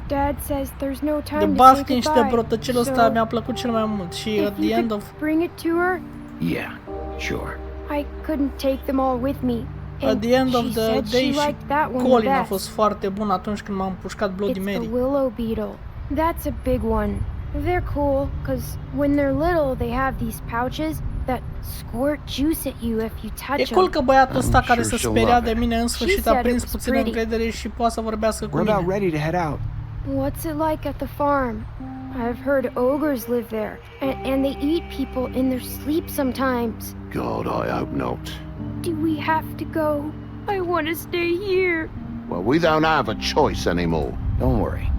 Dad says there's no De time to say Baskin și de goodbye. brotocelul ăsta mi-a plăcut cel mai mult. Și if at the you end could of... bring it to her, Yeah, sure. I couldn't take them all with me. At And the end she of the said day she și liked that one the Colin a best. fost foarte bun atunci când m-am pușcat Bloody It's Mary. the willow beetle. That's a big one. They're cool, cause when they're little, they have these pouches that squirt juice at you if you touch E them. cool că băiatul ăsta care se sure she'll speria love de it. mine în She sfârșit a said prins it was puțină pretty. încredere și poate să vorbească cu We're about mine. ready to head out. What's it like at the farm? I've heard ogres live there, and they eat people in their sleep sometimes. God, I hope not. Do we have to go? I want to stay here. Well, we don't have a choice anymore. Don't worry.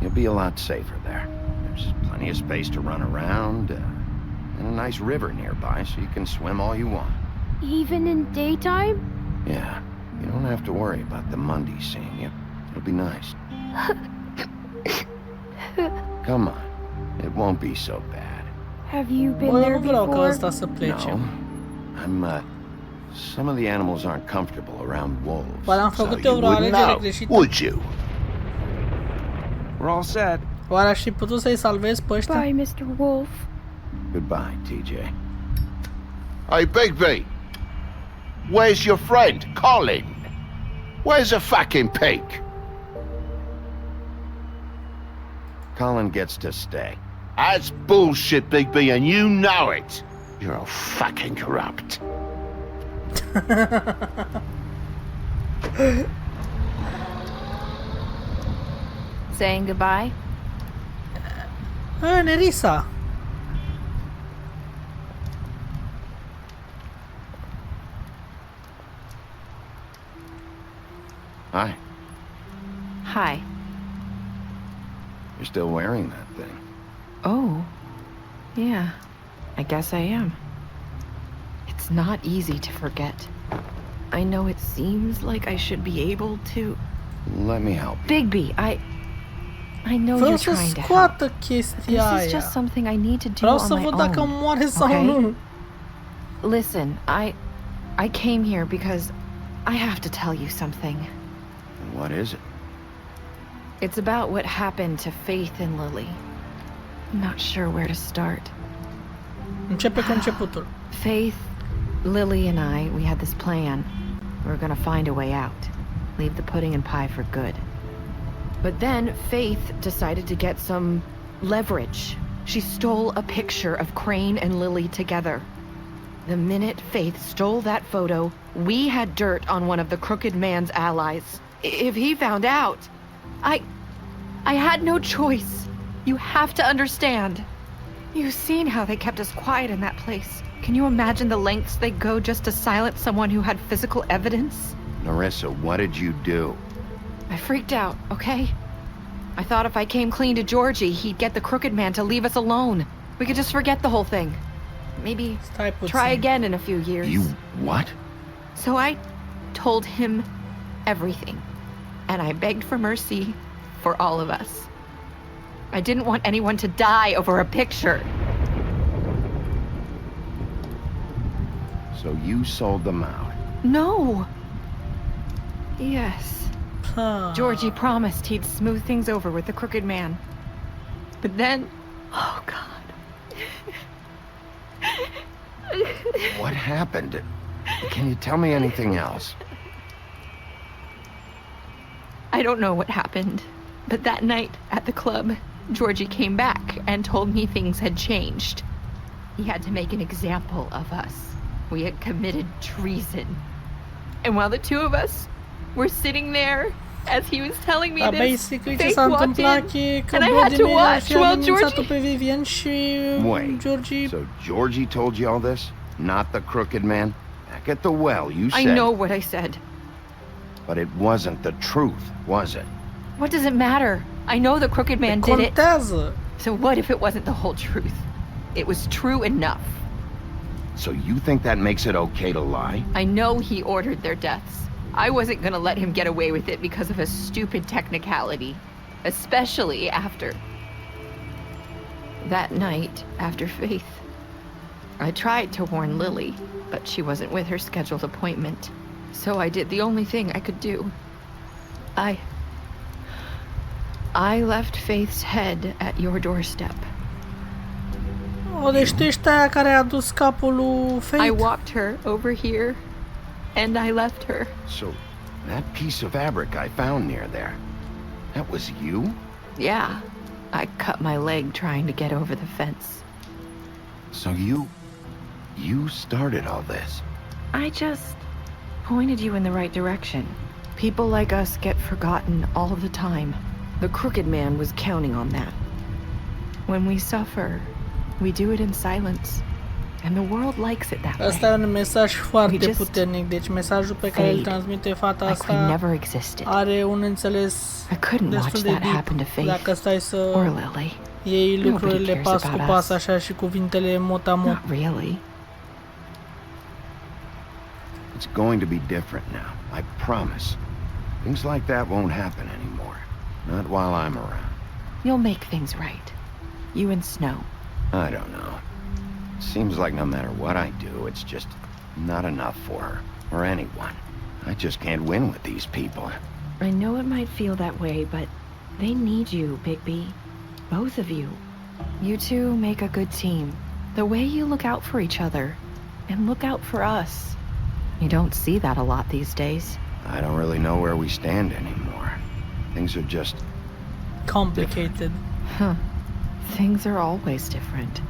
You'll be a lot safer there. There's plenty of space to run around, and a nice river nearby, so you can swim all you want. Even in daytime? Yeah, you don't have to worry about the Mundies seeing you. It'll be nice. Come on, it won't be so bad. Have you been there before? No. Some of the animals aren't comfortable around wolves. So you wouldn't know, would you? We're all set. Oare aș fi putut să-i salvez pe ăștia? Bye, Mr. Wolf. Goodbye, TJ. Hey, Bigby. Where's your friend, Colin? Where's the fucking pig? Colin gets to stay. That's bullshit, Bigby, and you know it. You're all fucking corrupt. Saying goodbye? Nerissa. Hi. Hi. You're still wearing that thing. Oh. Yeah. I guess I am. It's not easy to forget. I know it seems like I should be able to... Let me help you. Bigby, I know you're trying to help. This is just something I need to do on my own. Okay? Listen, I came here because I have to tell you something. What is it? It's about what happened to Faith and Lily. I'm not sure where to start. Începe cu începutul. Faith, Lily and I, we had this plan. We were gonna find a way out. Leave the pudding and pie for good. But then Faith decided to get some leverage. She stole a picture of Crane and Lily together. The minute Faith stole that photo, we had dirt on one of the Crooked Man's allies. If he found out, I had no choice. You have to understand. You've seen how they kept us quiet in that place. Can you imagine the lengths they go just to silence someone who had physical evidence? Nerissa, what did you do? I freaked out, okay? I thought if I came clean to Georgie, he'd get the Crooked Man to leave us alone. We could just forget the whole thing. Maybe try again in a few years. You what? So I told him everything. And I begged for mercy for all of us. I didn't want anyone to die over a picture. So you sold them out? No. Yes. Georgie promised he'd smooth things over with the Crooked Man. But then... Oh, God. What happened? Can you tell me anything else? I don't know what happened. But that night at the club, Georgie came back and told me things had changed. He had to make an example of us. We had committed treason. And while the two of us were sitting there, as he was telling me this, Faith walked in, and I had to watch while Georgie... Wait, so Georgie told you all this? Not the Crooked Man? Back at the well, you said... I know what I said. But it wasn't the truth, was it? What does it matter? I know the Crooked Man did it. So what if it wasn't the whole truth? It was true enough. So you think that makes it okay to lie? I know he ordered their deaths. I wasn't gonna let him get away with it because of a stupid technicality. Especially after... that night, after Faith. I tried to warn Lily, but she wasn't with her scheduled appointment. So I did the only thing I could do. I left Faith's head at your doorstep. Oh, deci tu ești aia care a adus capul lui Faith? I walked her over here, and I left her. So, that piece of fabric I found near there, that was you? Yeah. I cut my leg trying to get over the fence. So you started all this? I just pointed you in the right direction. People like us get forgotten all the time. The Crooked Man was counting on that. When we suffer, we do it in silence. And the world likes it that way. Asta e un mesaj foarte puternic, deci mesajul pe care îl transmite fata asta are un înțeles destul de deep. Dacă stai să iei lucrurile pas cu pas așa și cuvintele mot-a-mot. Not really. It's going to be different now, I promise. Things like that won't happen anymore. Not while I'm around. You'll make things right. You and Snow. I don't know. It seems like no matter what I do, it's just not enough for her, or anyone. I just can't win with these people. I know it might feel that way, but they need you, Big B. Both of you. You two make a good team. The way you look out for each other, and look out for us. You don't see that a lot these days. I don't really know where we stand anymore. Things are just... complicated. Huh. Things are always different.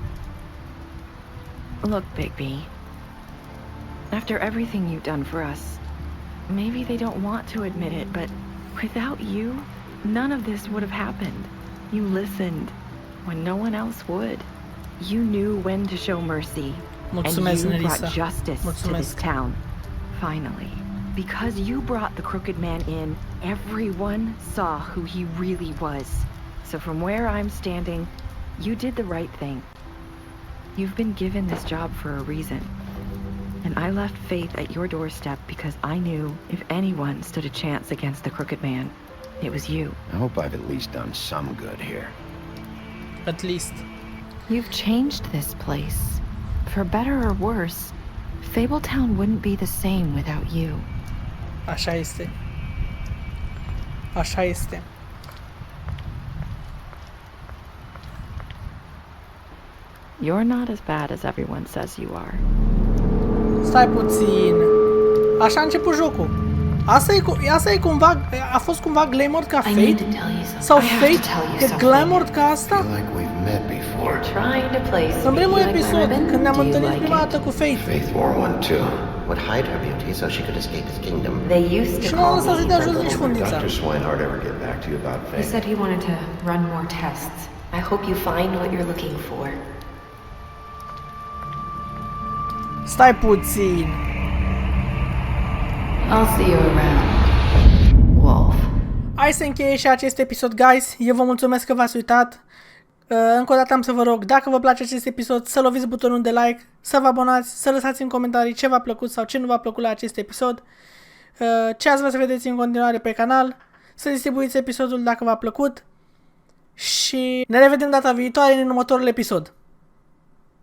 Look, Big B. After everything you've done for us, maybe they don't want to admit it, but without you, none of this would have happened. You listened when no one else would. You knew when to show mercy, and you brought justice to this town. Finally. Because you brought the crooked man in, everyone saw who he really was. So from where I'm standing, you did the right thing. You've been given this job for a reason. And I left Faith at your doorstep because I knew if anyone stood a chance against the crooked man, it was you. I hope I've at least done some good here. At least. You've changed this place. For better or worse, Fabletown wouldn't be the same without you. Așa este. Așa este. You're not as bad as everyone says you are. Stai puțin. Așa a început jocul. Asta e cumva, a fost cumva glamored ca Fate? Sau Fate e glamored ca asta? În primul episod, când ne-am întâlnit prima dată cu Fate. Faith wore one too. Would hide her beauty so she could escape his kingdom. They used to call me. Did Dr. Swinehart ever get back to you about Faith? He said he wanted to run more tests. I hope you find what you're looking for. Stai puțin. I'll see you around, Wolf. Hai să încheie și acest episod, guys. Eu vă mulțumesc că v-ați uitat. Încă o dată am să vă rog, dacă vă place acest episod, să loviți butonul de like, să vă abonați, să lăsați în comentarii ce v-a plăcut sau ce nu v-a plăcut la acest episod, ce ați vrea să vedeți în continuare pe canal, să distribuiți episodul dacă v-a plăcut și ne revedem data viitoare în următorul episod.